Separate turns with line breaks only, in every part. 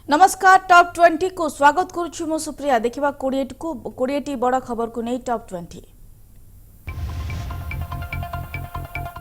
नमस्कार टॉप 20 को स्वागत करुछु मो सुप्रिया। देखिबा 20 बड़ खबर को नहीं टॉप 20।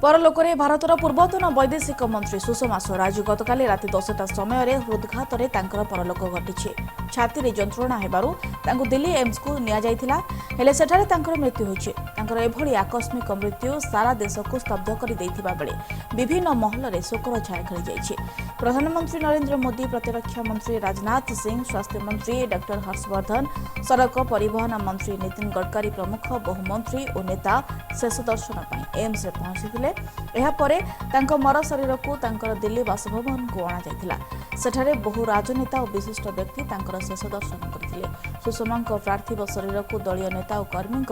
परलोकरे भारतर पूर्वतन वैदेशिक मंत्री सुषमा स्वराज गतकाली राति 10टा समय हृदघात परलोक घटी। छाती जंत्रणा हेबारु तांको दिल्ली एम्स को निया जाइथिला, हेले सेठारे तांकर मृत्यु होइछि। तांकर एभली आकस्मिक मृत्यु सारा देश को स्तब्ध कर दैथिबा बेले विभिन्न महल रे शोकर छाया खेली जाइछि। प्रधानमंत्री नरेंद्र मोदी, प्रतिरक्षा मंत्री राजनाथ सिंह, स्वास्थ्य मंत्री डॉक्टर हर्षवर्धन, सड़क परिवहन मंत्री नितिन गडकरी प्रमुख बहु मंत्री और नेता शेष दर्शन पर एम्स पहुंचीथिले। एहापरे तांको मर शरीर को तांकर दिल्ली बासभवन को अणा जाइथिला। सेठारे बहु राजनेता और विशिष्ट व्यक्ति तांकर शेष दर्शन करथिले। सुषमा पार्थिव शरीर को दलीय नेता और कर्मी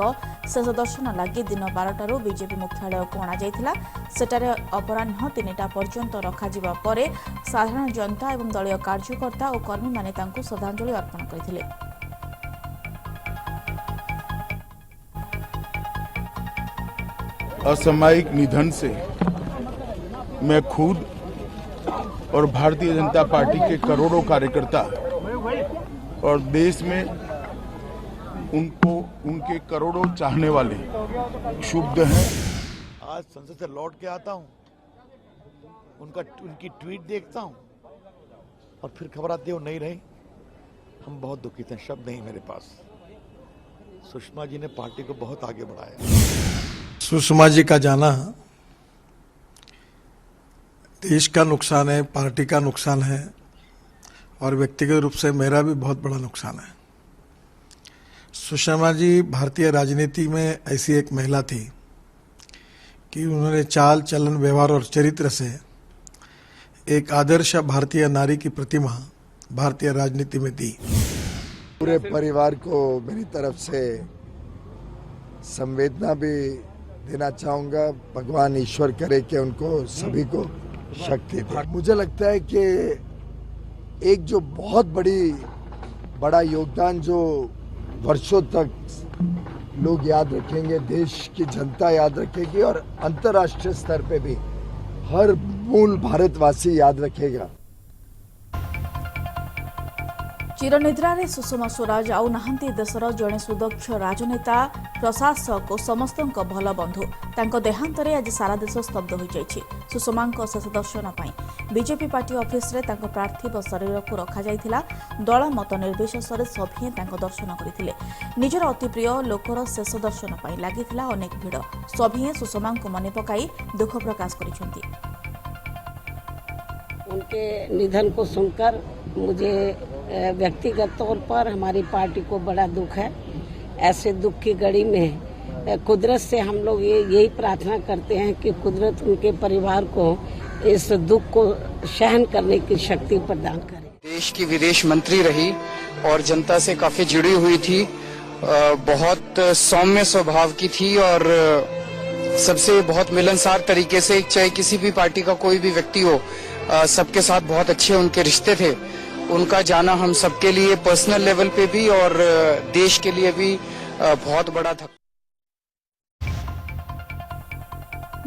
शेष दर्शन लगी दिन 12टारू बीजेपी मुख्यालय को अणा जाइथिला। सेठारे अपराह्न 3टा पर्यंत रखाजिबा परे साधारण जनता एवं दलीय कार्यकर्ता और कर्मी माने तांको श्रद्धांजलि अर्पण करथिले।
असामयिक निधन से मैं खुद और भारतीय जनता पार्टी के करोड़ों कार्यकर्ता और देश में उनके करोड़ों चाहने वाले क्षुब्ध हैं।
आज संसद से लौट के आता हूं, उनकी ट्वीट देखता हूं और फिर खबर आती है वो नहीं रही। हम बहुत दुखित हैं, शब्द नहीं मेरे पास। सुषमा जी ने पार्टी को बहुत आगे बढ़ाया।
सुषमा जी का जाना देश का नुकसान है, पार्टी का नुकसान है और व्यक्तिगत रूप से मेरा भी बहुत बड़ा नुकसान है। सुषमा जी भारतीय राजनीति में ऐसी एक महिला थी कि उन्होंने चाल चलन व्यवहार और चरित्र से एक आदर्श भारतीय नारी की प्रतिमा भारतीय राजनीति में दी।
पूरे परिवार को मेरी तरफ से संवेदना भी देना चाहूँगा। भगवान ईश्वर करे कि उनको सभी को शक्ति दे। मुझे लगता है कि एक जो बहुत बड़ा योगदान जो वर्षों तक लोग याद रखेंगे, देश की जनता याद रखेगी और अंतर्राष्ट्रीय स्तर पे भी हर मूल भारतवासी याद रखेगा।
चिरनिद्रारे सुषमा स्वराज आउ नाहांती देशर जड़े सुदक्ष राजनेता, प्रशासक और समस्त भल बंधु। तांको देहांतरे आज सारा देश स्तब्ध हो जाइछि। सुषमा शेष दर्शन पर बीजेपी पार्टी ऑफिस रे तांको पार्थिव शरीर को रखा जाइथिला। दल मत निर्विशेषरे सभी तांको दर्शन करथिले। निजर अति प्रिय लोकर शेष दर्शन पर लागिथिला अनेक भिड़। सभी सुषमा को मने पकाई दुख प्रकाश करिसेंती।
उनके निधन को सुनकर मुझे व्यक्तिगत तौर पर हमारी पार्टी को बड़ा दुख है। ऐसे दुख की घड़ी में कुदरत से हम लोग यही प्रार्थना करते हैं कि कुदरत उनके परिवार को इस दुख को सहन करने की शक्ति प्रदान करे।
देश की विदेश मंत्री रही और जनता से काफी जुड़ी हुई थी। बहुत सौम्य स्वभाव की थी और सबसे बहुत मिलनसार तरीके से, चाहे किसी भी पार्टी का कोई भी व्यक्ति हो, सबके साथ बहुत अच्छे उनके रिश्ते थे। उनका जाना हम सबके लिए पर्सनल लेवल पे भी और देश के लिए भी बहुत बड़ा धक्का।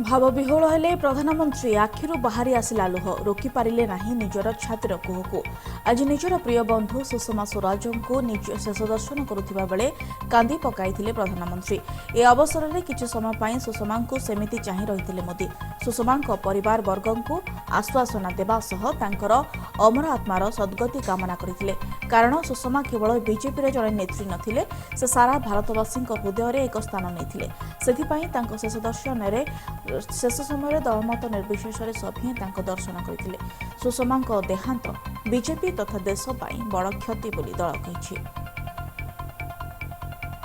भावविह्वल हेले प्रधानमंत्री आखिरु बाहरी आसिला लुह, रोकी पारिले नाही निजर छातिर कुहकु। आज निजर प्रिय बंधु सुषमा स्वराज को निज शेष दर्शन करुथिबा बेले कांदी पकाइथिले प्रधानमंत्री। ए अवसर में किछि समय पाई सुषमा को सेमिति चाहि रहिथिले मोदी। सुषमा परिवार वर्ग को आश्वासना देबा सह तांकर अमर आत्मार सद्गति कामना करथिले। कारण सुषमा केवल बीजेपी रे जड़े नेत्री नथिले, से सारा भारतवासी हृदय रे एक स्थान नैथिले। सेथिपाई तांको शेष दर्शन रे शेष समय दलमत निर्विशेष सभी दर्शन करथिले। सुषमा देहांत बीजेपी तथा देश पाई बड़ क्षति बोली दल कहिछि।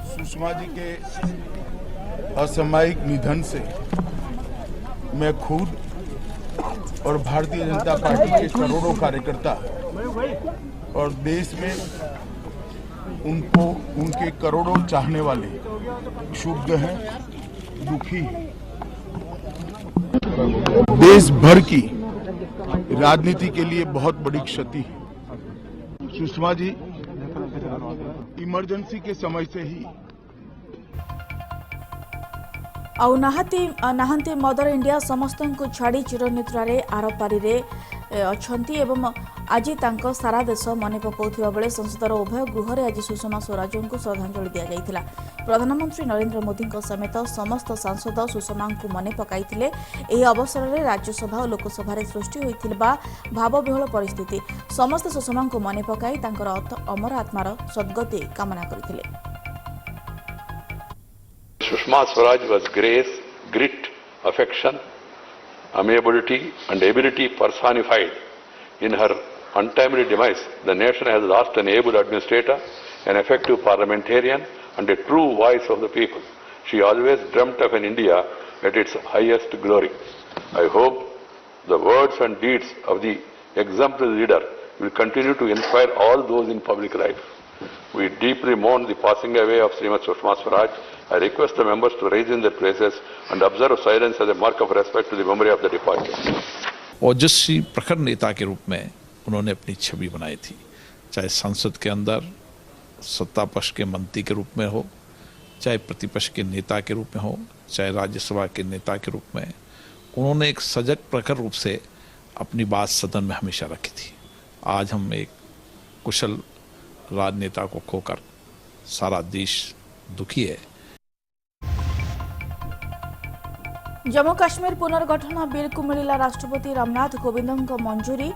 सुषमा जी के असामयिक निधन से मैं खुद और भारतीय जनता पार्टी के करोड़ों कार्यकर्ता और देश में उनके करोड़ों चाहने वाले क्षुब्ध हैं, दुखी हैं। देश भर की राजनीति के लिए बहुत बड़ी क्षति है। सुषमा जी इमरजेंसी के समय से ही
आउ नाहांती मदर इंडिया समस्त को छाड़ी चिरनिद्रारे आरपारी अछंती एवं ଆଜି ତାଙ୍କ ସାରା ଦେଶ ମନେ ପକାଉଥିବା ବେଳେ ସଂସଦର ଉଭୟ ଗୃହରେ ଆଜି ସୁଷମା ସ୍ୱରାଜଙ୍କୁ ଶ୍ରଦ୍ଧାଞ୍ଜଳି ଦିଆଯାଇଥିଲା। ପ୍ରଧାନମନ୍ତ୍ରୀ ନରେନ୍ଦ୍ର ମୋଦିଙ୍କ ସମେତ ସମସ୍ତ ସାଂସଦ ସୁଷମାଙ୍କୁ ମନେ ପକାଇଥିଲେ। ଏହି ଅବସରରେ ରାଜ୍ୟସଭା ଓ ଲୋକସଭାରେ ସୃଷ୍ଟି ହୋଇଥିବା ଭାବବିହ୍ୱଳ ପରିସ୍ଥିତି ସମସ୍ତେ ସୁଷମାଙ୍କୁ ମନେ ପକାଇ ତାଙ୍କର ଅମର ଆତ୍ମାର ସଦ୍ଗତି କାମନା କରିଥିଲେ।
Sushma Swaraj was grace, grit, affection, amiability and ability personified. In her untimely demise, the nation has lost an able administrator, an effective parliamentarian and a true voice of the people. She always dreamt of an India at its highest glory. I hope the words and deeds of the exemplary leader will continue to inspire all those in public life. We deeply mourn the passing away of Srimati Sushma Swaraj. I request the members to rise in their places and observe silence as a mark of respect to the memory of the departed.
ओजस्वी प्रखर नेता के रूप में उन्होंने अपनी छवि बनाई थी, चाहे संसद के अंदर सत्ता पक्ष के मंत्री के रूप में हो, चाहे प्रतिपक्ष के नेता के रूप में हो, चाहे राज्यसभा के नेता के रूप में। उन्होंने एक सजग प्रखर रूप से अपनी बात सदन में हमेशा रखी थी। आज हम एक कुशल राजनेता को खोकर सारा देश दुखी है।
जम्मू काश्मीर पुनर्गठन बिल को मिला राष्ट्रपति रामनाथ कोविंद मंजूरी।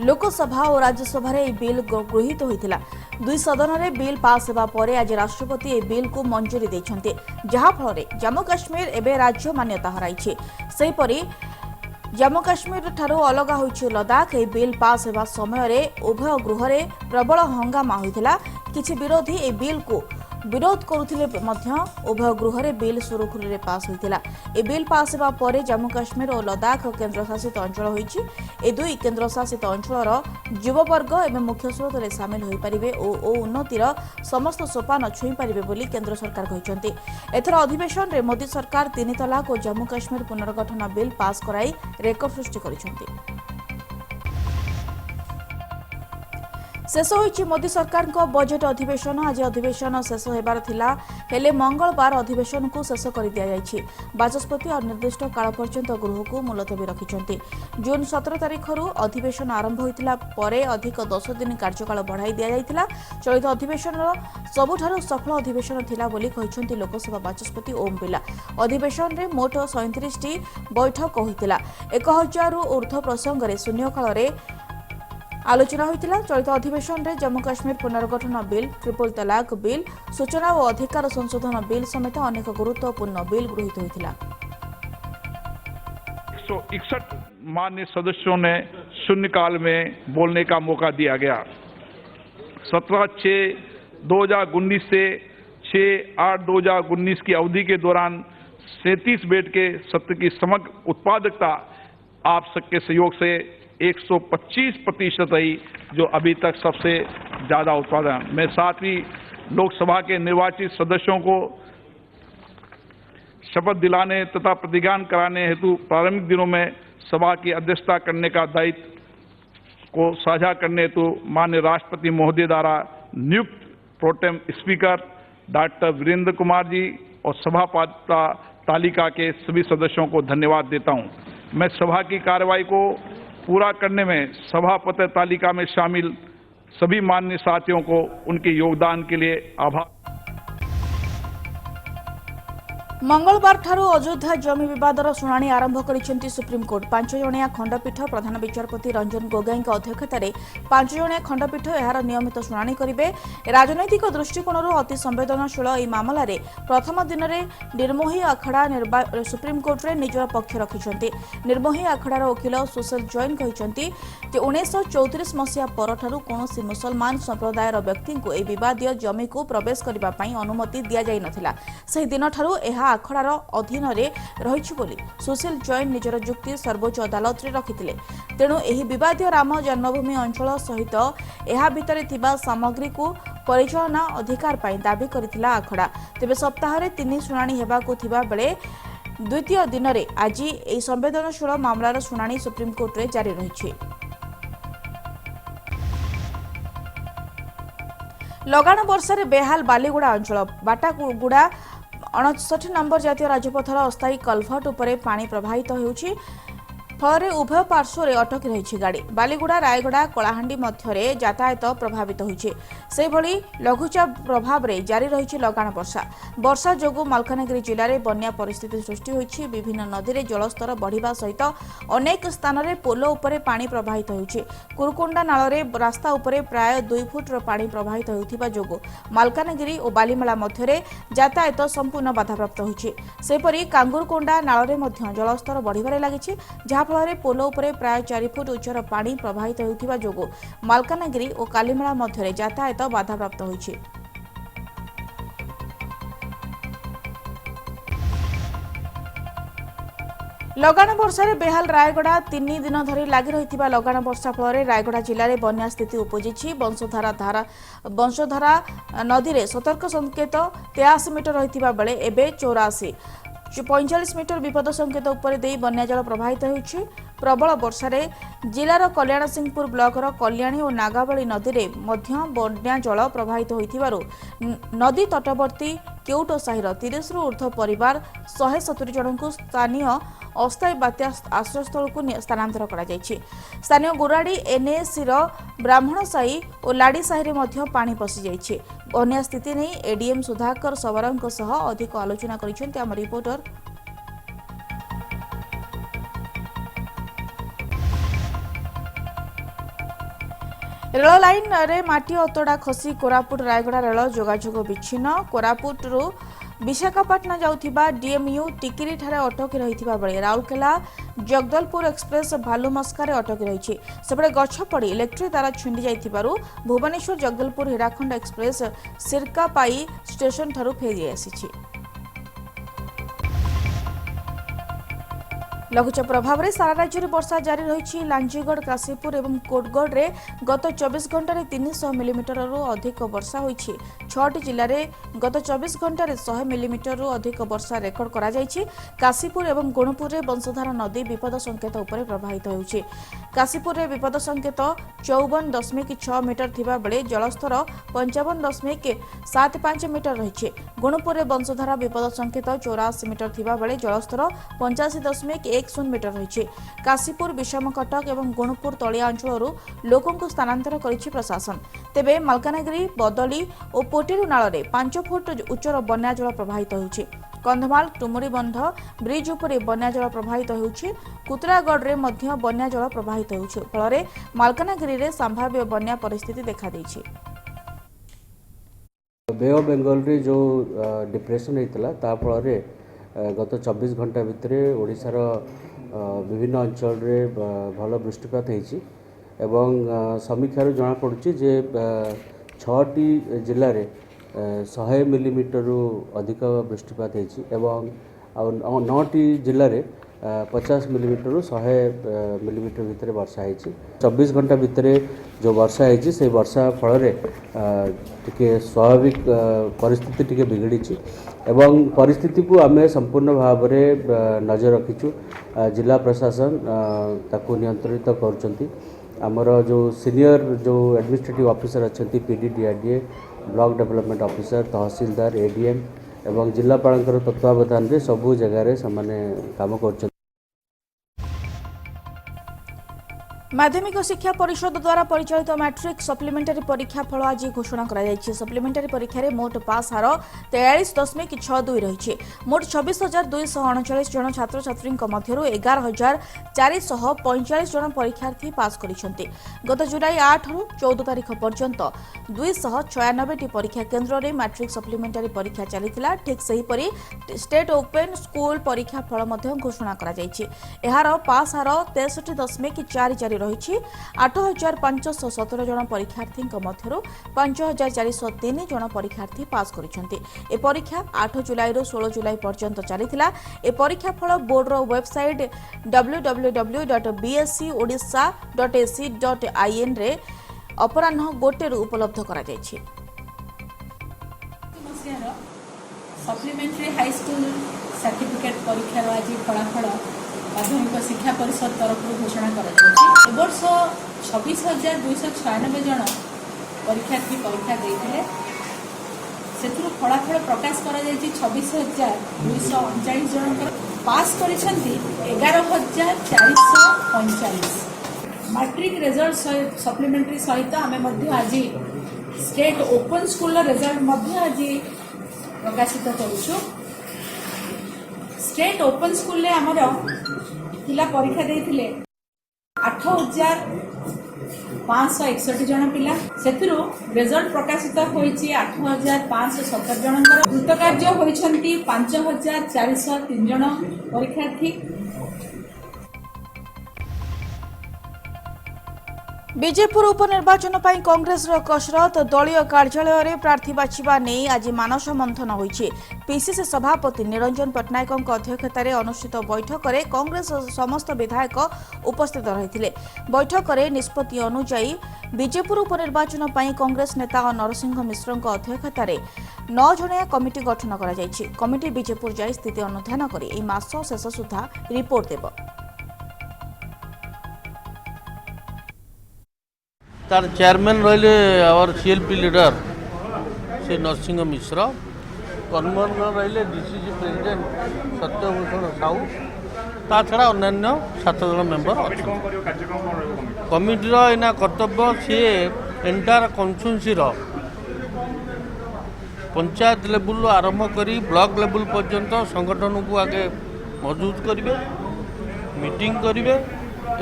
लोकसभा और राज्यसभा रे बिल गृहीत होइतिला। दुई सदन रे बिल पास हेबा परे आज राष्ट्रपति ए बिल को मंजूरी दैछन्ते, जहा फल जम्मू काश्मीर एबे राज्य मान्यता हराइछि। सेहिपरि जम्मू काश्मीर ठारू अलगा होइछि लद्दाख। ए बिल पास हेबा समय रे उभय गृह रे प्रबल हंगामा होइतिला। किछि विरोधी ए बिल को विरोध करुथिले मध्य उभय गृह रे बिल सुरखुरी पास होइतिला। ए बिल पास हेबा परे जम्मू काश्मीर और लद्दाख केन्द्रशासित अंचल होइछि। ए दुई केन्द्रशासित अंचलर युववर्ग एवं मुख्य स्रोत रे शामिल होई परिबे ओ उन्नतिर समस्त सोपान छुई परिबे बोली केन्द्र सरकार कहिसंती। एथर अधिवेशन रे मोदी सरकार 3 तलाक और जम्मू काश्मीर पुनर्गठन बिल पास कराई रेकर्ड सृष्टि करिसंती। शेष होइछि मोदी सरकार को बजेट अधिवेशन। आज अधिवेशन शेष हेबार थिला, हेले मंगलवार अधिवेशन को शेष कर दिया जाइछि। बाचस्पति अनिर्दिष्ट काल पर्यंत गृह को मुलतवी रखिछन्ति। जून 17 तारिखरु अधिवेशन आरंभ होइतिला परे अधिक 10 दिन कार्यकाल बढ़ाई दिया जाइतिला। चलित अधिवेशन सबुठारु सफल अधिवेशन थिला बोली कहिछन्ति लोकसभा बाचस्पति ओम बिरला। अधिवेशन रे मोट 37 टी बैठक होइतिला। 1000 रु ऊर्ध्व प्रसंग रे शून्यकाल रे आलोचना होइतिला। चलित अधिवेशन रे जम्मू काश्मीर पुनर्गठन बिल, ट्रिपल तलाक बिल, सूचना और अधिकार संशोधन बिल समेत अनेक गुरुत्वपूर्ण बिल गृहीत होइतिला।
161 माननीय सदस्यों ने शून्यकाल में बोलने का मौका दिया गया। 17/6/2019 से 6/8/2019 की अवधि के दौरान 37 बेड के सत्र की समग्र उत्पादकता आप सबके सहयोग से 125% रही, जो अभी तक सबसे ज्यादा उत्पादन। मैं साथ ही लोकसभा के निर्वाचित सदस्यों को शपथ दिलाने तथा प्रतिज्ञान कराने हेतु प्रारंभिक दिनों में सभा की अध्यक्षता करने का दायित्व को साझा करने हेतु माननीय राष्ट्रपति महोदय द्वारा नियुक्त pro tem speaker doctor Virendra Kumar ji और सभा तालिका के सभी सदस्यों को धन्यवाद देता हूं। मैं सभा की कार्रवाई को पूरा करने में सभापति तालिका में शामिल सभी माननीय साथियों को उनके योगदान के लिए आभार।
मंगलवार ठारू अयोध्या जमी विवादर शुणाणी आरंभ करिसेंती सुप्रीमकोर्ट। 5 जणिया खंडपीठ प्रधान विचारपति रंजन गोगोई अध्यक्षतार 5 जणिया खंडपीठ यार नियमित शुणाणी करिवे। राजनैतिक दृष्टिकोण अति संवेदनशील यह मामला रे प्रथम दिन में निर्मोही अखाड़ा सुप्रीमकोर्ट रे निजर पक्ष रखिछंती। निर्मोही अखाड़ार वकिल सुशील जैन कहिसंती जे 1934 मसीहा परठारू कोनोसी मुसलमान संप्रदायर व्यक्ति को यह विवादीय जमी को प्रवेश करबा पई अनुमति दिया जाई नथिला। सही दिन ठारू एहा आखड़ार अधीन रही बोली सुशील जैन निजर जुक्ति सर्वोच्च अदालत रे रखिथिले। तेणु एही विवादीय राम जन्मभूमि अंचल सहित एहा भितरे थिबा सामग्री को परिचालना अधिकार पाई दाबी करिथिला आखड़ा। तेबे सप्ताह रे 3 शुणाणी हेबाकू थिबा बेले द्वितीय दिन रे आज एही संवेदनशील मामलार शुणाणी सुप्रीमकोर्ट रे जारी रहिछि। लगाण वर्षा बेहाल बालीगुड़ा अंचल बाटागुड़ा 59 नंबर जातीय राजपथर अस्थायी कलभट उपरे पानी प्रवाहित होउछि। फल उभय पार्श्व में अटकी रही गाड़ी। बालीगुड़ा रायगड़ा कलाहांडी मध्य यातायात प्रभावित होइछि। सेभଳି लघुचाप प्रभाव में जारी रही लगाण वर्षा। वर्षा जोगु मालकानगिरी जिले में बन्या परिस्थिति सृष्टि होइछि। विभिन्न नदी में जलस्तर बढ़िबा सहित अनेक स्थान में पोल उपरे पानी प्रवाहित होइछि। कुरुकोंडा नाल में रास्ता उपरे प्राय 2 फुट पानी प्रवाहित होइथिबा जोगु मालकानगिरी और बालीमेला मध्य यातायात संपूर्ण बाधाप्राप्त होइछि। सेपरि कांगुरकोंडा नाल में मध्य जलस्तर बढ़िबारे लागिछि, जहा फल पोल उपरे प्राय 4 फुट उच्चर पानी प्रवाहित होइथिबा जोगु मालकानगिरी और कालीमेला मध्य यातायात बाधाप्राप्त होइछि। लगाण वर्षा बेहाल रायगड़ा 3 दिन धरी लगी रही लगाण वर्षा फल रायगड़ा जिले में बन्या स्थिति उपजी। बंशधारा नदी में सतर्क संकेत 83 मीटर रही बेले एवं 45 मीटर विपद संकेत उपर दे बन्या जल प्रवाहित होइछि। प्रबल वर्षा जिलार कल्याण सिंहपुर ब्लॉकर कल्याणी और नागावली नदी में मध्य बन्या जल प्रवाहित होइथिबारु नदी तटवर्ती केउटो साहिर 30 रु ऊर्ध्व परिवार 170 जन को स्थानीय अस्थायी बात्या आश्रयस्थल को स्थानांतर करा जायछि। स्थानीय गुराड़ी एनएसी ब्राह्मण साही और लाड़ी साही में पानी पशि जायछि। बन्या स्थिति नहीं एडीएम सुधाकर सवरंक सह अधिक आलोचना करिसेंति आम रिपोर्टर। रेल लाइन रे माटी अतड़ा खसी कोरापुट रायगड़ा रेल जोगाजोग विच्छिन्न। कोरापुट रु विशाखापाटना जाउथिबा डीएमयू टिकिरी ठारे अटकी रहिथिबा बेले राउरकेला जगदलपुर एक्सप्रेस भालुमस्कारे अटकी रहिछि। सेपटे गछ पड़ी इलेक्ट्रिक तार छिंडी जाइथिबारु भुवनेश्वर जगदलपुर हीराखंड एक्सप्रेस सिरकापाई स्टेशन ठारू फेरी आसिछि। लघुचाप प्रभाव में सारा राज्य में वर्षा जारी रही। लांजीगढ़ काशीपुर और कोटगढ़ में गत 24 घंटे 300 मिलीमीटर अधिक वर्षा होइछि। 6टी जिले में गत 24 घंटे 100 मिलीमीटर अधिक वर्षा रेकर्ड करा जाइछि। काशीपुर और गुणपुर में बंशधारा नदी विपद संकेत उपर प्रभावित होइछि। काशीपुर में विपद संकेत 54.6 मीटर थिबा बेले जलस्तर 55.75 मीटर रही। गुणपुर में बंशधारा विपद संकेत 84 मीटर थिबा बेले जलस्तर 85.10 मीटर रही। काशीपुर विषमकटक और गुणपुर तलिया अंचल लोकों को स्थानांतर करिछि प्रशासन। तेबे मालकानगिरी बदली और पोटेरू नाल में 5 फुट उच्चर बन्या जल प्रवाहित होइछि। कंधमाल टुमुरी बंध ब्रिज उपरे बन्या जल प्रवाहित होइछि। कुतरागढ़ में मध्य बन्या जल प्रवाहित होइछि। फल मालकानगिरी में संभाव्य बन्या परिस्थिति देखा देइछि।
बे ऑफ बेंगल रे जो डिप्रेशन होता ता फल गत 24 घंटा भितर ओडिशार विभिन्न अंचल रे भल वृष्टिपात होइछि एवं समीक्षार जना पड़ुछि जे 6टी जिल्ला रे 100 मिलीमीटर अधिक वृष्टिपात होइछि एवं 9टी जिल्ला रे 50 मिलीमीटर 100 मिलीमीटर भितर वर्षा होइछि। 24 घंटा भितर जो वर्षा होइछि से वर्षा फल रे टिके स्वाभाविक परिस्थिति टिके बिगड़ी एवं परिस्थिति को आमे संपूर्ण भाव में नजर रखीचु। जिला प्रशासन ताकू नियंत्रित करुचंती। आमर जो सीनियर जो एडमिनिस्ट्रेटिव ऑफिसर अच्छी पीडीडीआरडीए ब्लॉक डेवलपमेंट ऑफिसर तहसीलदार एडीएम एवं जिलापाल तत्वावधान में सबू जगह से काम कर।
माध्यमिक शिक्षा परिषद द्वारा परिचालित मैट्रिक सप्लीमेंटारी परीक्षा फल आज घोषणा कर। सप्लीमेंटारी परीक्षा मोट पास हार 43.62 रही। मोट 26,239 जन छात्र छात्री मध्य 11,445 जन परीक्षार्थी पास कर। गत जुलाई 8 रु 14 तारीख पर्यंत 296 परीक्षा केन्द्र में मैट्रिक सप्लीमेंटारी परीक्षा चली। ठीक सेहीपरि स्टेट ओपन स्कूल परीक्षा फल घोषणा कर। पास हार 63.44 रही। 8,517 जन परीक्षार्थी मध्य 5,403 जन परीक्षार्थी पास कर। परीक्षा 8 जुलाई 16 जुलाई पर्यंत चली। परीक्षा फल बोर्डर वेबसाइट www.bscodisha.ac.in रे अपराह्न 1 उपलब्ध करा जायछि।
सप्लीमेंटरी हाई स्कूल सर्टिफिकेट परीक्षार आज फलाफल माध्यमिक शिक्षा परिषद तरफ घोषणा कर। वर्ष 26,296 जन परीक्षार्थी परीक्षा देते से फलाफल प्रकाश कर 26,239 जन पास करिसेंती 11,445 मैट्रिक रिजल्ट सप्लीमेंटरी सहित आम आज स्टेट ओपन स्कूल रिजल्ट आज प्रकाशित करुचु। स्टेट ओपन स्कूल आमर पिला परीक्षा देते 8,561 जन पिला से रिजल्ट प्रकाशित होती 8,570 जन कृतकार्य होती 5,403 जन परीक्षार्थी।
विजयपुर उपनिर्वाचन पर कांग्रेस कसरत दलीय कार्यालय में प्रार्थी बाछिबा नहीं आज मानस मंथन होईछि। पीसीसी सभापति निरंजन पट्टनायक अध्यक्षतार अनुष्ठित बैठक में कांग्रेस समस्त विधायक उपस्थित रही। बैठक में निष्पत्ति अनुଯାयी विजयपुर उपनिर्वाचन पर कांग्रेस नेता नरसिंह मिश्र अध्यक्षतार 9 जणिया कमिटी गठन कर कमिटी विजयपुर जाई स्थिति अनुधान कर मास शेष सुधा रिपोर्ट देव।
तार चेयरमैन रहिले our CLP leader Shri Narasingha Mishra, convener रहिले डीसीसी प्रेसिडेंट सत्यभूषण साहू, ता छड़ा अन्य 7 जन मेंबर अच्छा। कमिटीर एना कर्तव्य सी एंटायर कन्स्टिट्यूएंसी पंचायत लेवल आरंभ करी ब्लॉक लेवल पर्यंत संगठन को आगे मजबूत करेंगे, मीटिंग करेंगे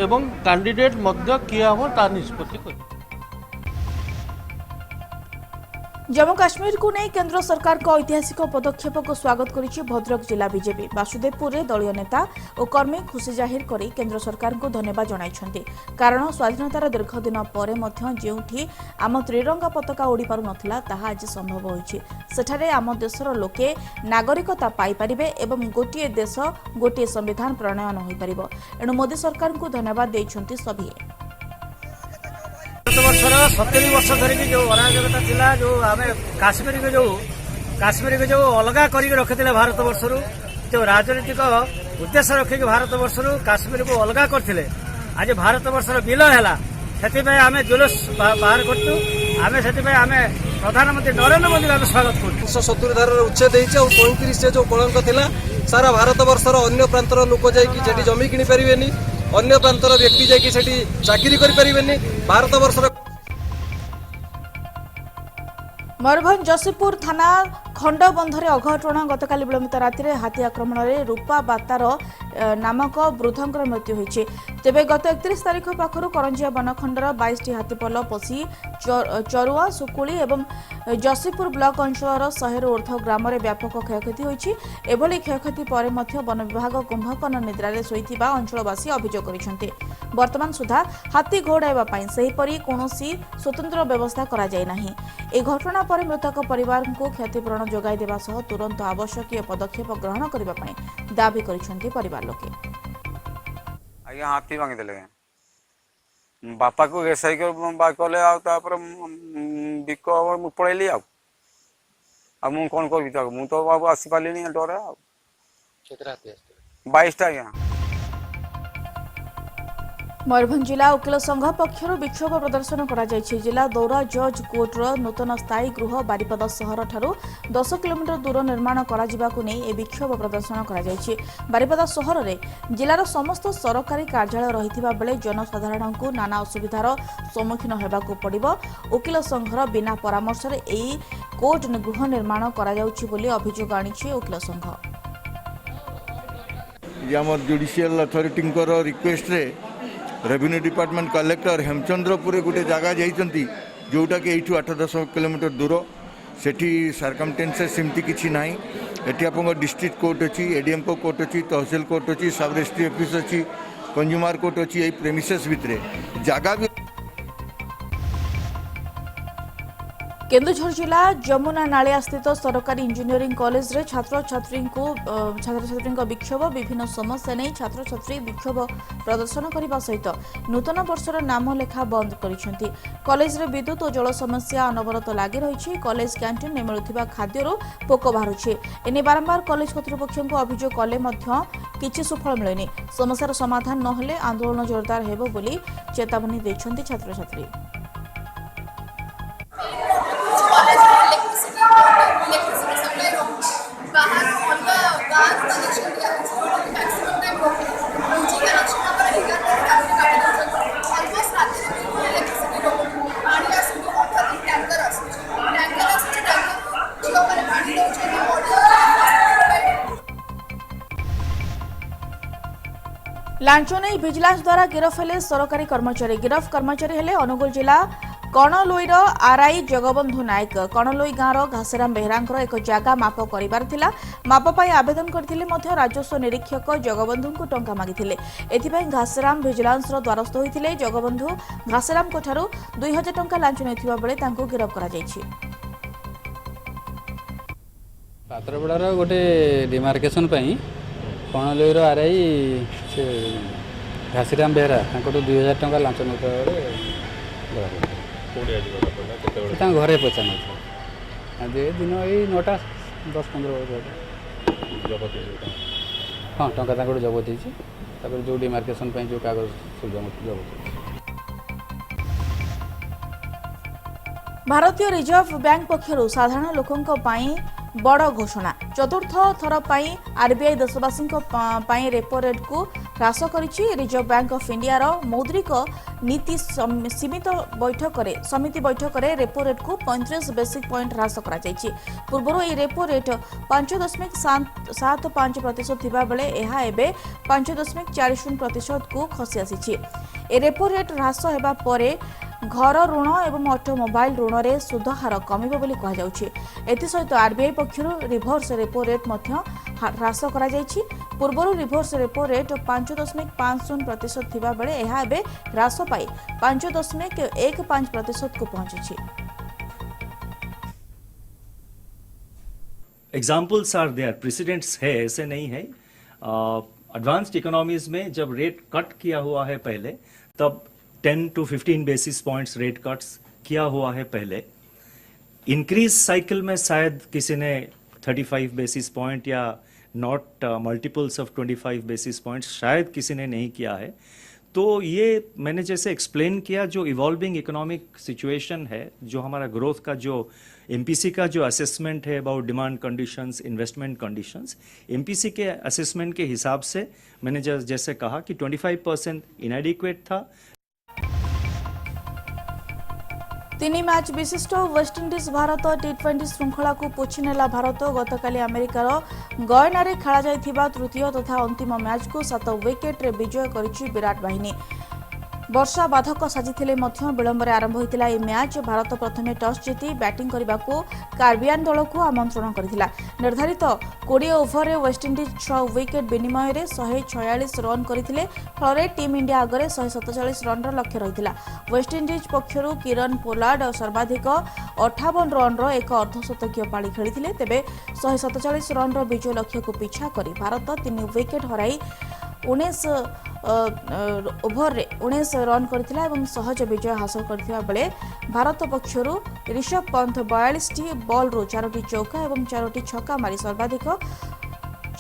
एवं कैंडिडेट मध्य किए हम ता निष्पत्ति करेंगे।
जम्मू काश्मीर को नहीं केंद्र सरकार का ऐतिहासिक पदक्षेप को स्वागत करिछि भद्रक जिला बीजेपी। बासुदेवपुर में दलीय नेता और कर्मी खुशी जाहिर कर केंद्र सरकार को धन्यवाद जणाइछन्ति। कारण स्वाधीनतार दीर्घ दिन पर जेउठी आम त्रिरंगा पताका उड़ी पारु नथिला ताहा आज संभव होइछि। सेठारे आम देशर लोके नागरिकता पाई परिबे एवं गोटिए देश गोटिए संविधान प्रणयन होई परिबो। एणु मोदी सरकार को धन्यवाद दैछन्ति सभी।
70 वर्ष धरिकी जो अराजकता थिला, जो आम काश्मीर के जो अलग करके रखिले भारत वर्ष जो राजनीतिक उद्देश्य रखिक भारत वर्ष काश्मीर को अलग करते आज भारत वर्षर विलय है से आम जुलूस बाहर करूँ। आम से प्रधानमंत्री नरेंद्र मोदी आम स्वागत करूँ।
170 धारा उच्छेद 35 से जो कलंक थिला सारा भारत वर्षर अन्य प्रांतर लोक जाकि जमी किनी पारिबेनी, अन्य प्रांतर व्यक्ति जाकि चाकरी करि पारिबेनी। भारत वर्षर
मयूरभंज जसीपुर थाना खंडबंधरे अघटन गतकाली विलंबित राति हाथी आक्रमण में रूपा बातार नामक वृद्धंकर मृत्यु होइछि। तेबे गत 31 तारिख पाखरु करंजिया बनखंडर 22टी हाथीपल पशि चरुआ सुकुली एवं जसीपुर ब्लॉक अंचल 100 ऊर्ध्व ग्राम में व्यापक क्षयक्षति होइछि। एभली क्षयक्षति पर मध्य वन विभाग कुंभकर्ण निद्रारे शोइथिबा अंचलवासी अभियोग करिसेंति। वर्तमान सुधा हाथी घोड़ाइबा पई सेहिपरि कोनोसी स्वतंत्र व्यवस्था करा जाय नाही। ए घटना पर मृतक परिवार को क्षतिपूरण जोगाई देवा सह तुरंत आवश्यकीय पदक्षेप ग्रहण करबा पई दाबी करिसेंति परिवार लोके।
आज्ञा हाथी भांगिदेले बापा को एसआई कले बिक पड़ेली मु कौन करी मु तो आसी पारे डर 22टा आज्ञा।
मयूरभंज जिला वकिल संघ पक्षर विक्षोभ प्रदर्शन करा जायछि। जिला दौरा जज कोर्टर नूतन स्थायी गृह बारिपदा सहर ठारू 10 किलोमीटर दूर निर्माण करा जिबाकु नै ए विक्षोभ प्रदर्शन करा जायछि। बारिपदा सहर रे जिलार समस्त सरकारी कार्यालय रहिथिबा बेले जनसाधारण को नाना असुविधार सम्मुखीन हेबाकु पड़िबो। वकिल संघर बिना परामर्श रे एई कोर्ट गृह निर्माण करा जाउछि बोली अभियोग आनिछि वकिल संघ।
हमर जुडिशियल अथॉरिटी रिक्वेस्ट रे रेवेन्यू डिपार्टमेंट कलेक्टर हेमचंद्रपुर गोटे जगह जाइछंती जोटा कि एठू 8-10 किलोमीटर दूर सेठी सर्कमटेंसेस सेमती किछि नाही। एठी आपन डिस्ट्रिक्ट कोर्ट अछि, एडीएम को कोर्ट अछि, तहसील कोर्ट अछि, सब रजिस्ट्री ऑफिस अछि, कंज्यूमर कोर्ट अछि। एई प्रेमिसेस भितरे जगह भी
केन्दुझर जिला जमुना नालिया स्थित सरकारी इंजीनियरिंग कॉलेज रे छात्र छात्री विक्षोभ विभिन्न समस्या नहीं छात्र छात्री विक्षोभ प्रदर्शन करने सहित नूतन वर्षर नाम लेखा बंद करिसेंति। कॉलेज रे विद्युत और जल समस्या अनवरत लगी रही। कॉलेज कैंटीन में मिलुथिबा खाद्यरू पोक बाहरुछि। एने बारंबार कॉलेज कर्तृपक्ष को अभियोग कले मध्य किछि सुफल मिलेनि। समस्यार समाधान न हेले आंदोलन जोरदार हेबो बोली चेतावनी दैछन्ति छात्र छात्री।
इलेक्ट्रिसिटी सप्लाई बाहर कनेक्शन
लांच नहीं विजिलेंस द्वारा गिरफ हेले सरकारी कर्मचारी। गिरफ कर्मचारी हेले अनुगुल जिला कणलोईर आरआई जगबंधु नायक। कणलोई गाँवर घासीराम बेहरांकर एक जगह माप करिबार थिला। माप पाई आवेदन करथिले मध्य राजस्व निरीक्षक जगबंधु को टंका मागिथिले। एथिपाई घासीराम विजिलेंस द्वारस्थ होइथिले। जगबंधु घासीराम को ठारू 2000 टंका लांच नैथिबा बेले तांको गिरफ करा जायछि।
पात्रपड़ार गोटे डिमार्केशन कणलोईर आरआई से घासीराम बेहरा 2000 टंका लांच नौता घरे पैसा नहीं दिन यही 9टा 10-15 हाँ टंका जबत होती जो डिमार्केशन जो कागज जबत।
भारतीय रिजर्व बैंक पक्षर साधारण लोकों बड़ घोषणा। चतुर्थ थर पर आरबीआई देशवासी रेपो रेट को ह्रास करिछि। रिजर्व बैंक ऑफ इंडिया मौद्रिक नीति समिति बैठक में रेपो रेट को 35 बेसिक पॉइंट ह्रास करा जायछि। पूर्व यह रेपो रेट 5.75% थिबा बेले एहा एबे 5.40% को खसी आसिछि। ए रेपो रेट ह्रास हेबा परे घर ऋण एवं ऑटोमोबाइल ऋण में सुध हार कमिब बोली कहा जाउछि। एथिसहित आरबीआई पक्षर रिभर्स रेपो रेट मध्य ह्रास करा जायछि। पूर्व रिभर्स रेपो रेट 5.50% थिबा बेले एहा एबे ह्रास पाई 5.15% को पहुंचिछि।
एग्जाम्पल्स आर देयर, प्रेसिडेंट्स है, ऐसे नहीं है। एडवांस्ड इकोनॉमीज में जब रेट कट किया हुआ है पहले, तब 10 to 15 basis points rate cuts किया हुआ है पहले। इंक्रीज साइकिल में शायद किसी ने 35 बेसिस पॉइंट या not multiples of 25 basis points शायद किसी ने नहीं किया है। तो ये मैंने जैसे एक्सप्लेन किया, जो इवॉल्विंग इकोनॉमिक सिचुएशन है, जो हमारा ग्रोथ का जो एमपीसी का जो असेसमेंट है about demand conditions, investment conditions, MPC के असेसमेंट के हिसाब से मैंने जैसे कहा कि 25% इनएडिक्वेट था।
3 मैच विशिष्ट वेस्टइंडिज भारत T20 श्रृंखला को पोछि नेला। भारत गतकाली अमेरिकार गयनारे खेला जाइथिबा तृतीय तथा अंतिम मैच को 7 विकेट रे विजय करिछि विराट बाहिनी। वर्षा बाधक साजिथिले मध्य विलंबरे आरंभ होइतिला ए मैच। भारत प्रथमे टॉस जीति बैटिंग करबाको कार्बियान दल को आमंत्रण करथिला। निर्धारित 20 ओभर रे वेस्टइंडिज 6 विकेट विनिमय रे 146 रन करथिले। फलरे टीम इंडिया आगरे 147 रन रो लक्ष्य रहितिला। वेस्टइंडिज पक्षरु किरण पोलार्ड सर्वाधिक 58 रन रो एक अर्धशतकीय पाली खेलिथिले। तेबे 147 रन रो विजय लक्ष्य को पीछा करी भारत 3 विकेट हराई 19 ओभर रे 19 रन करथिला एवं सहज विजय हासिल करथिबा बेले भारत पक्षरु ऋषभ पंत 42 बॉल रो 4टी चौका एवं 4टी छक्का मारी सर्वाधिक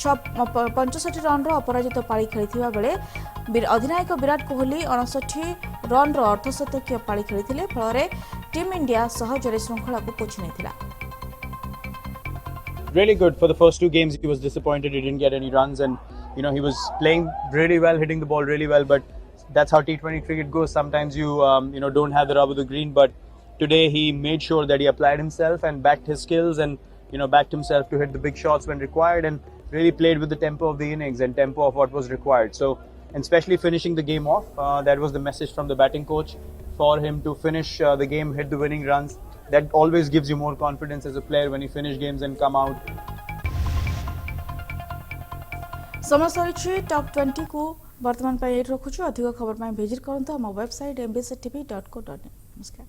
65 रन रो अपराजित पाली खेलिथिबा बेले अधिनायक विराट कोहली 59 रन रो अर्धशतकीय पाली खेलिथिले। फलरे टीम इंडिया सहज रे श्रृंखला को पोछि नेथिला।
Really good. For the first 2 games, he was disappointed he didn't get any runs, and he was playing really well, hitting the ball really well. But that's how T20 cricket goes. Sometimes you don't have the rub of the green. But today he made sure that he applied himself and backed his skills, and backed himself to hit the big shots when required, and really played with the tempo of the innings and tempo of what was required. So, and especially finishing the game off, that was the message from the batting coach for him to finish the game, hit the winning runs. That always gives you more confidence as a player when you finish games and come out.
समय सरी top 20 को वर्तमान रखुछु। अधिक खबर visit करंतु हम website mbctv.co.in। नमस्कार।